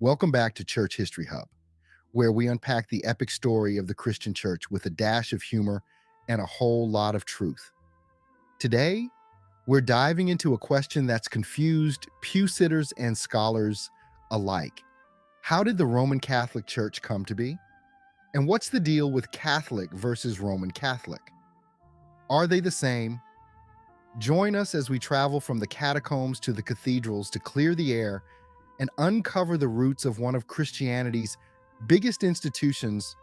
Welcome back to Church History Hub, where we unpack the epic story of the Christian church with a dash of humor and a whole lot of truth. Today, we're diving into a question that's confused pew sitters and scholars alike. How did the Roman Catholic Church come to be? And what's the deal with Catholic versus Roman Catholic? Are they the same? Join us as we travel from the catacombs to the cathedrals to clear the air and uncover the roots of one of Christianity's biggest institutions.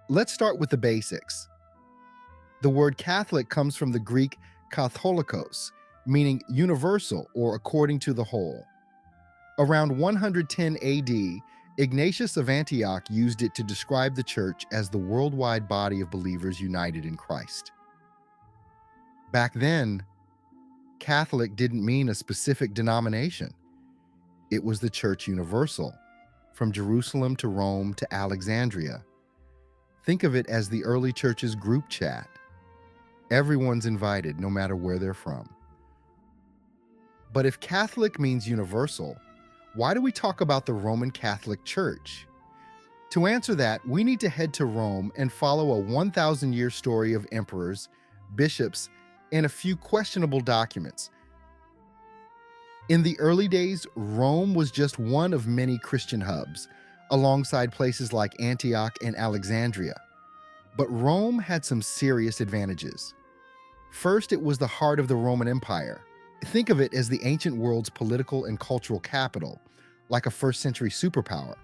Let's start with the basics. The word Catholic comes from the Greek katholikos, meaning universal or according to the whole. Around 110 AD, Ignatius of Antioch used it to describe the church as the worldwide body of believers united in Christ. Back then, Catholic didn't mean a specific denomination. It was the church universal, from Jerusalem to Rome to Alexandria. Think of it as the early church's group chat. Everyone's invited, no matter where they're from. But if Catholic means universal, why do we talk about the Roman Catholic Church? To answer that, we need to head to Rome and follow a 1,000-year story of emperors, bishops, and a few questionable documents. In the early days, Rome was just one of many Christian hubs, alongside places like Antioch and Alexandria. But Rome had some serious advantages. First, it was the heart of the Roman Empire. Think of it as the ancient world's political and cultural capital, like a first-century superpower.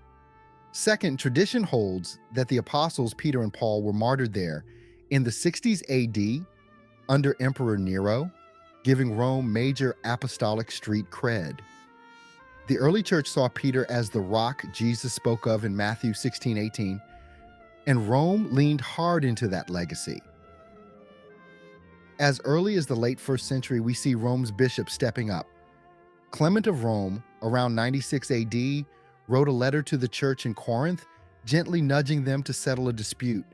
Second, tradition holds that the apostles Peter and Paul were martyred there in the 60s AD under Emperor Nero, giving Rome major apostolic street cred. The early church saw Peter as the rock Jesus spoke of in Matthew 16:18, and Rome leaned hard into that legacy. As early as the late 1st century, we see Rome's bishops stepping up. Clement of Rome, around 96 AD, wrote a letter to the church in Corinth, gently nudging them to settle a dispute.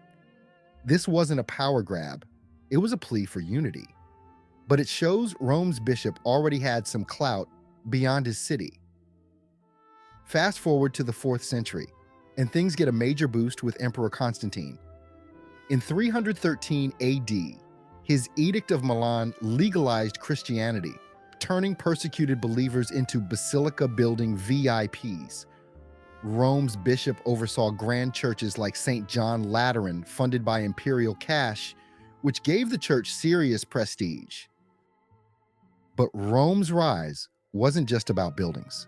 This wasn't a power grab, it was a plea for unity. But it shows Rome's bishop already had some clout beyond his city. Fast forward to the 4th century, and things get a major boost with Emperor Constantine. In 313 AD, his Edict of Milan legalized Christianity, turning persecuted believers into basilica-building VIPs. Rome's bishop oversaw grand churches like St. John Lateran, funded by imperial cash, which gave the church serious prestige. But Rome's rise wasn't just about buildings.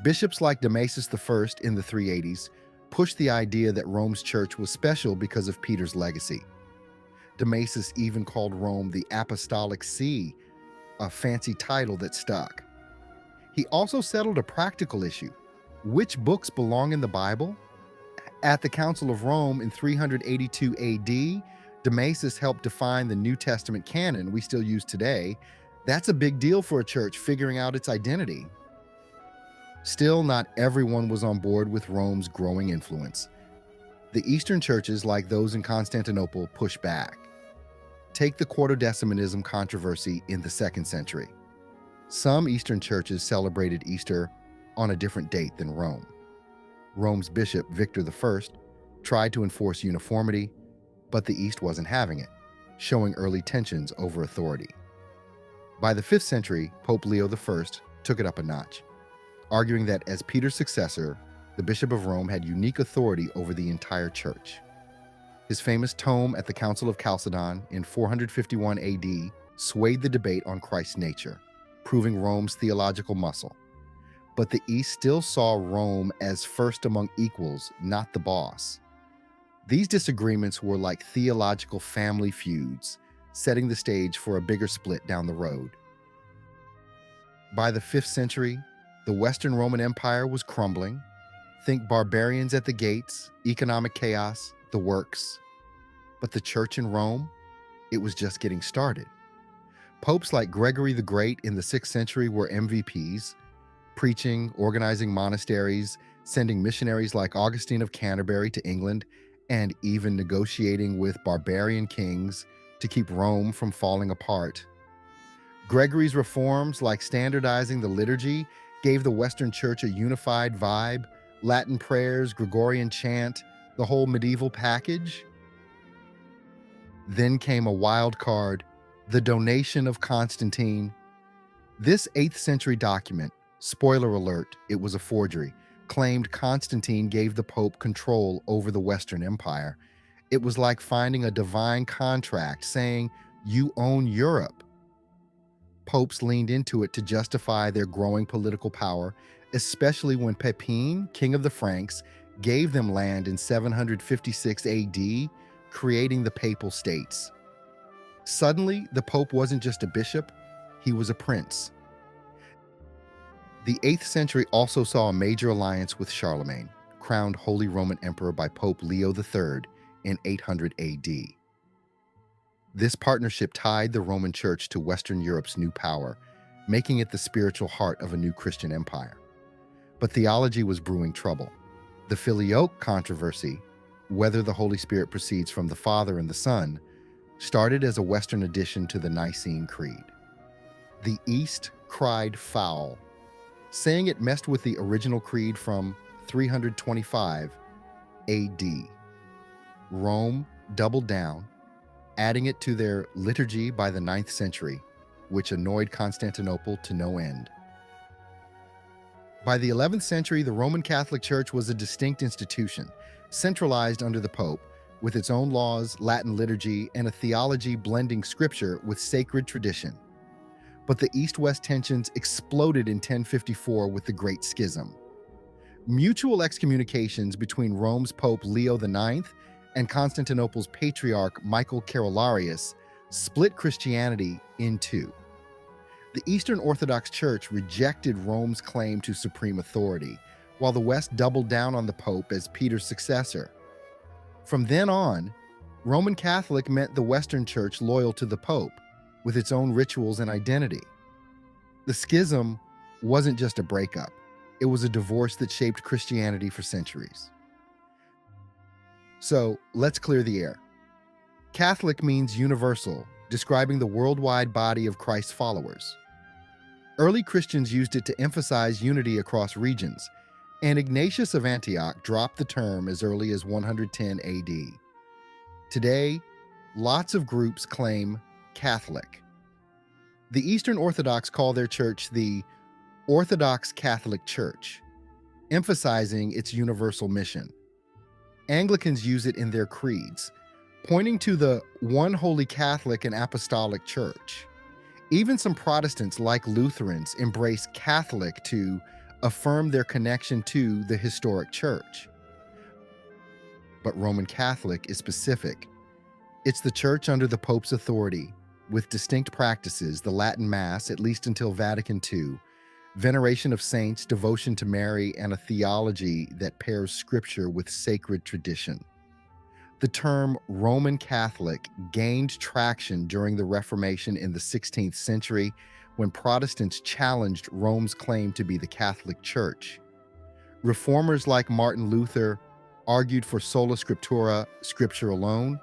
Bishops like Damasus I in the 380s pushed the idea that Rome's church was special because of Peter's legacy. Damasus even called Rome the Apostolic See, a fancy title that stuck. He also settled a practical issue. Which books belong in the Bible? At the Council of Rome in 382 AD, Damasus helped define the New Testament canon we still use today. That's a big deal for a church figuring out its identity. Still, not everyone was on board with Rome's growing influence. The Eastern churches, like those in Constantinople, pushed back. Take the Quartodecimanism controversy in the 2nd century. Some Eastern churches celebrated Easter on a different date than Rome. Rome's bishop, Victor I, tried to enforce uniformity, but the East wasn't having it, showing early tensions over authority. By the 5th century, Pope Leo I took it up a notch, arguing that as Peter's successor, the Bishop of Rome had unique authority over the entire church. His famous tome at the Council of Chalcedon in 451 AD swayed the debate on Christ's nature, proving Rome's theological muscle. But the East still saw Rome as first among equals, not the boss. These disagreements were like theological family feuds, setting the stage for a bigger split down the road. By the 5th century, the Western Roman Empire was crumbling. Think barbarians at the gates, economic chaos, the works. But the church in Rome, it was just getting started. Popes like Gregory the Great in the 6th century were MVPs, preaching, organizing monasteries, sending missionaries like Augustine of Canterbury to England, and even negotiating with barbarian kings to keep Rome from falling apart. Gregory's reforms, like standardizing the liturgy, gave the Western Church a unified vibe, Latin prayers, Gregorian chant, the whole medieval package. Then came a wild card, the donation of Constantine. This 8th century document, spoiler alert, it was a forgery, claimed Constantine gave the Pope control over the Western Empire. It was like finding a divine contract saying, "You own Europe." Popes leaned into it to justify their growing political power, especially when Pepin, king of the Franks, gave them land in 756 AD, creating the Papal States. Suddenly, the Pope wasn't just a bishop, he was a prince. The 8th century also saw a major alliance with Charlemagne, crowned Holy Roman Emperor by Pope Leo III in 800 AD. This partnership tied the Roman Church to Western Europe's new power, making it the spiritual heart of a new Christian empire. But theology was brewing trouble. The Filioque controversy, whether the Holy Spirit proceeds from the Father and the Son, started as a Western addition to the Nicene Creed. The East cried foul, saying it messed with the original creed from 325 AD. Rome doubled down, adding it to their liturgy by the 9th century, which annoyed Constantinople to no end. By the 11th century, the Roman Catholic Church was a distinct institution, centralized under the Pope, with its own laws, Latin liturgy, and a theology blending scripture with sacred tradition. But the East-West tensions exploded in 1054 with the Great Schism. Mutual excommunications between Rome's Pope Leo IX and Constantinople's Patriarch Michael Carolarius split Christianity in two. The Eastern Orthodox Church rejected Rome's claim to supreme authority, while the West doubled down on the Pope as Peter's successor. From then on, Roman Catholic meant the Western Church loyal to the Pope, with its own rituals and identity. The schism wasn't just a breakup, it was a divorce that shaped Christianity for centuries. So let's clear the air. Catholic means universal, describing the worldwide body of Christ's followers. Early Christians used it to emphasize unity across regions, and Ignatius of Antioch dropped the term as early as 110 AD. Today, lots of groups claim Catholic. The Eastern Orthodox call their church the Orthodox Catholic Church, emphasizing its universal mission. Anglicans use it in their creeds, pointing to the one holy Catholic and Apostolic Church. Even some Protestants, like Lutherans, embrace Catholic to affirm their connection to the historic church. But Roman Catholic is specific. It's the church under the Pope's authority, with distinct practices, the Latin Mass, at least until Vatican II, veneration of saints, devotion to Mary, and a theology that pairs scripture with sacred tradition. The term Roman Catholic gained traction during the Reformation in the 16th century when Protestants challenged Rome's claim to be the Catholic Church. Reformers like Martin Luther argued for sola scriptura, scripture alone,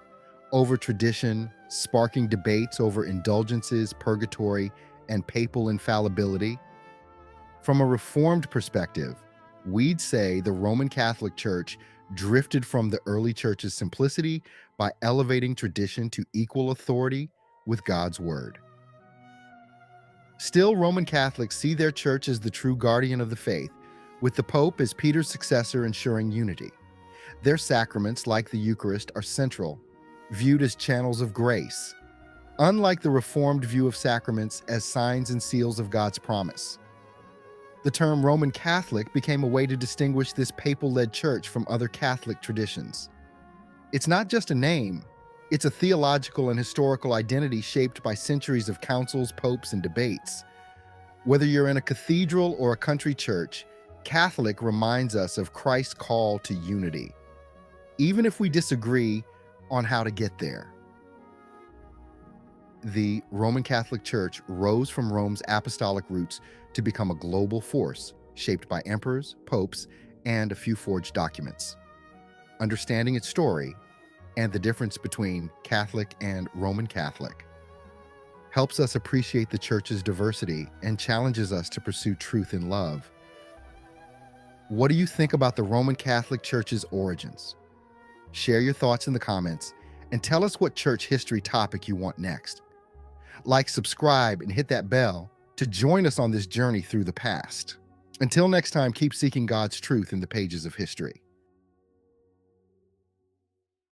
over tradition, sparking debates over indulgences, purgatory, and papal infallibility. From a Reformed perspective, we'd say the Roman Catholic Church drifted from the early church's simplicity by elevating tradition to equal authority with God's Word. Still, Roman Catholics see their church as the true guardian of the faith, with the Pope as Peter's successor ensuring unity. Their sacraments, like the Eucharist, are central, viewed as channels of grace, unlike the Reformed view of sacraments as signs and seals of God's promise. The term Roman Catholic became a way to distinguish this papal-led church from other Catholic traditions. It's not just a name, it's a theological and historical identity shaped by centuries of councils, popes, and debates. Whether you're in a cathedral or a country church, Catholic reminds us of Christ's call to unity, even if we disagree on how to get there. The Roman Catholic Church rose from Rome's apostolic roots to become a global force shaped by emperors, popes, and a few forged documents. Understanding its story and the difference between Catholic and Roman Catholic. helps us appreciate the church's diversity, and challenges us to pursue truth in love. What do you think about the Roman Catholic Church's origins? Share your thoughts in the comments and tell us what church history topic you want next. Like, subscribe, and hit that bell to join us on this journey through the past. Until next time, keep seeking God's truth in the pages of history.